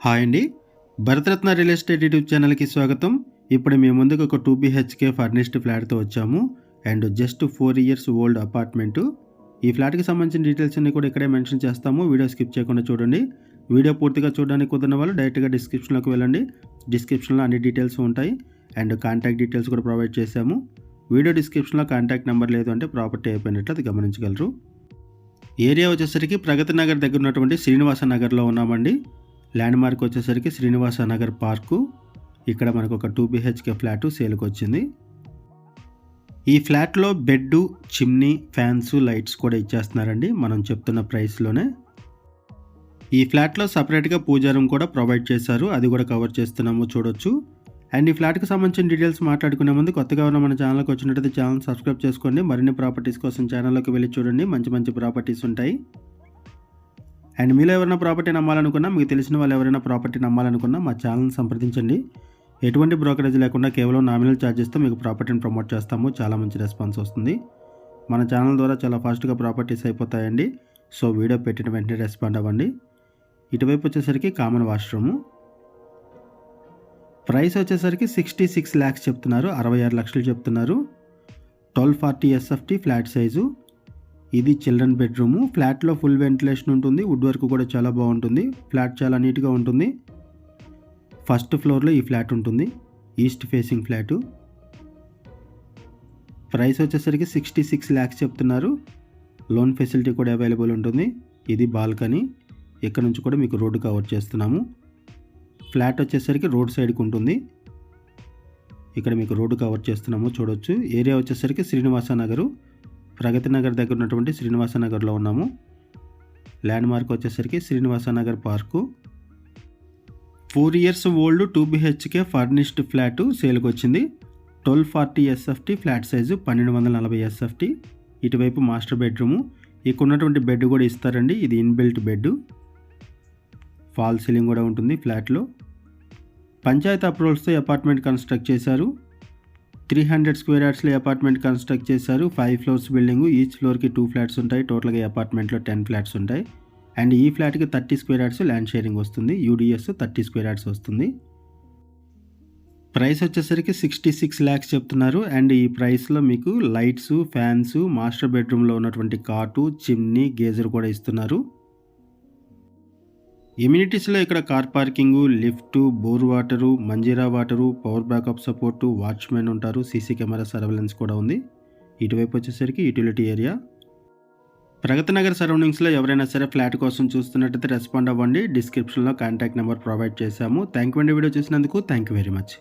Hi అండి. Bharat Ratna real estate YouTube ఛానల్‌కి స్వాగతం. ఇప్పుడు మీ ముందుకు ఒక 2 బీహెచ్‌కే ఫర్నిష్డ్ ఫ్లాట్‌తో వచ్చాము. And just 4 years old apartment. ఈ ఫ్లాట్‌కి సంబంధించిన డీటెయిల్స్ అన్నీ కూడా ఇక్కడే మెన్షన్ చేస్తాము. వీడియో స్కిప్ చేయకుండా చూడండి. వీడియో పూర్తిగా చూడడానికి కుదరని వాళ్ళు డైరెక్ట్‌గా డిస్క్రిప్షన్‌లోకి వెళ్ళండి. డిస్క్రిప్షన్‌లో అన్ని డీటెయిల్స్ ఉంటాయి. అండ్ కాంటాక్ట్ డీటెయిల్స్ కూడా ప్రొవైడ్ చేశాము. వీడియో డిస్క్రిప్షన్‌లో కాంటాక్ట్ నెంబర్ లేదు అంటే ప్రాపర్టీ అయిపోయినట్లు అది గమనించగలరు. ఏరియా వచ్చేసరికి ప్రగతి నగర్ దగ్గర ఉన్నటువంటి శ్రీనివాస నగర్లో ఉన్నామండి. ల్యాండ్ మార్క్ వచ్చేసరికి శ్రీనివాస నగర్ పార్కు. ఇక్కడ మనకు ఒక 2 బీహెచ్కే ఫ్లాటు సేల్కి వచ్చింది. ఈ ఫ్లాట్లో బెడ్, చిమ్నీ, ఫ్యాన్స్, లైట్స్ కూడా ఇచ్చేస్తున్నారండి మనం చెప్తున్న ప్రైస్లోనే. ఈ ఫ్లాట్లో సపరేట్గా పూజా రూమ్ కూడా ప్రొవైడ్ చేశారు. అది కూడా కవర్ చేస్తున్నాము, చూడొచ్చు. అండ్ ఈ ఫ్లాట్కి సంబంధించిన డీటెయిల్స్ మాట్లాడుకునే ముందు కొత్తగా ఉన్న మన ఛానల్కి వచ్చినట్టయితే ఛానల్ సబ్స్క్రైబ్ చేసుకోండి. మరిన్ని ప్రాపర్టీస్ కోసం ఛానల్లోకి వెళ్ళి చూడండి. మంచి మంచి ప్రాపర్టీస్ ఉంటాయి. అండ్ మీలో ఎవరైనా ప్రాపర్టీ నమ్మాలనుకున్నా, మీకు తెలిసిన వాళ్ళు ఎవరైనా ప్రాపర్టీ నమ్మాలనుకున్నా మా ఛానల్ని సంప్రదించండి. ఎటువంటి బ్రోకరేజ్ లేకుండా కేవలం నామినల్ ఛార్జెస్తో మీకు ప్రాపర్టీని ప్రమోట్ చేస్తాము. చాలా మంచి రెస్పాన్స్ వస్తుంది. మన ఛానల్ ద్వారా చాలా ఫాస్ట్గా ప్రాపర్టీస్ అయిపోతాయండి. సో వీడియో పెట్టిన వెంటనే రెస్పాండ్ అవ్వండి. ఇటువైపు వచ్చేసరికి కామన్ వాష్రూము. ప్రైస్ వచ్చేసరికి 66 lakhs చెప్తున్నారు. 66 లక్షలు చెప్తున్నారు. 1240 SFT ఫ్లాట్ సైజు. ఇది చిల్డ్రన్ బెడ్రూము. ఫ్లాట్లో ఫుల్ వెంటిలేషన్ ఉంటుంది. వుడ్ వర్క్ కూడా చాలా బాగుంటుంది. ఫ్లాట్ చాలా నీట్గా ఉంటుంది. ఫస్ట్ ఫ్లోర్లో ఈ ఫ్లాట్ ఉంటుంది. East facing flat. ప్రైస్ వచ్చేసరికి 66 lakhs చెప్తున్నారు. లోన్ ఫెసిలిటీ కూడా అవైలబుల్ ఉంటుంది. ఇది బాల్కనీ. ఇక్కడ నుంచి కూడా మీకు రోడ్డు కవర్ చేస్తున్నాము. ఫ్లాట్ వచ్చేసరికి రోడ్ సైడ్కి ఉంటుంది. ఇక్కడ మీకు రోడ్డు కవర్ చేస్తున్నాము, చూడొచ్చు. ఏరియా వచ్చేసరికి శ్రీనివాస నగరు, ప్రగతి నగర్ దగ్గర ఉన్నటువంటి శ్రీనివాస నగర్లో ఉన్నాము. ల్యాండ్ మార్క్ వచ్చేసరికి Srinivasa Nagar park. 4 years old 2 BHK furnished flat సేల్కి వచ్చింది. 1240 SFT ఫ్లాట్ సైజు, 1240 SFT. ఇటువైపు మాస్టర్ బెడ్రూము. ఇక్కడ ఉన్నటువంటి బెడ్ కూడా ఇస్తారండి. ఇది ఇన్బిల్ట్ బెడ్. ఫాల్ సీలింగ్ కూడా ఉంటుంది ఫ్లాట్లో. పంచాయతీ అప్రూవల్స్తో అపార్ట్మెంట్ కన్స్ట్రక్ట్ చేశారు. 300 స్క్వేర్ యార్డ్స్లో అపార్ట్మెంట్ కన్స్ట్రక్ట్ చేశారు. 5 floors బిల్డింగు. ఈచ్ ఫ్లోర్కి 2 ఫ్లాట్స్ ఉంటాయి. టోటల్గా అపార్ట్మెంట్లో 10 ఫ్లాట్స్ ఉంటాయి. అండ్ ఈ ఫ్లాట్కి 30 స్క్వేర్ యార్డ్స్ ల్యాండ్ షేరింగ్ వస్తుంది. UDS 30 స్క్వేర్ యార్డ్స్ వస్తుంది. ప్రైస్ వచ్చేసరికి 66 lakhs చెప్తున్నారు. అండ్ ఈ ప్రైస్లో మీకు లైట్స్, ఫ్యాన్స్, మాస్టర్ బెడ్రూమ్లో ఉన్నటువంటి కాటు, చిమ్నీ, గేజర్ కూడా ఇస్తున్నారు. ఎమ్యూనిటీస్లో ఇక్కడ car parking, lift, bore water, Manjira water, power backup support, watchmen ఉంటారు. సీసీ కెమెరా సర్వేలెన్స్ కూడా ఉంది. ఇటువైపు వచ్చేసరికి యూటిలిటీ ఏరియా. ప్రగతి నగర్ సరౌండింగ్స్లో ఎవరైనా సరే ఫ్లాట్ కోసం చూస్తున్నట్టయితే రెస్పాండ్ అవ్వండి. డిస్క్రిప్షన్లో కాంటాక్ట్ నెంబర్ ప్రొవైడ్ చేశాము. థ్యాంక్ యూ అండి వీడియో చూసినందుకు. Thank you very much.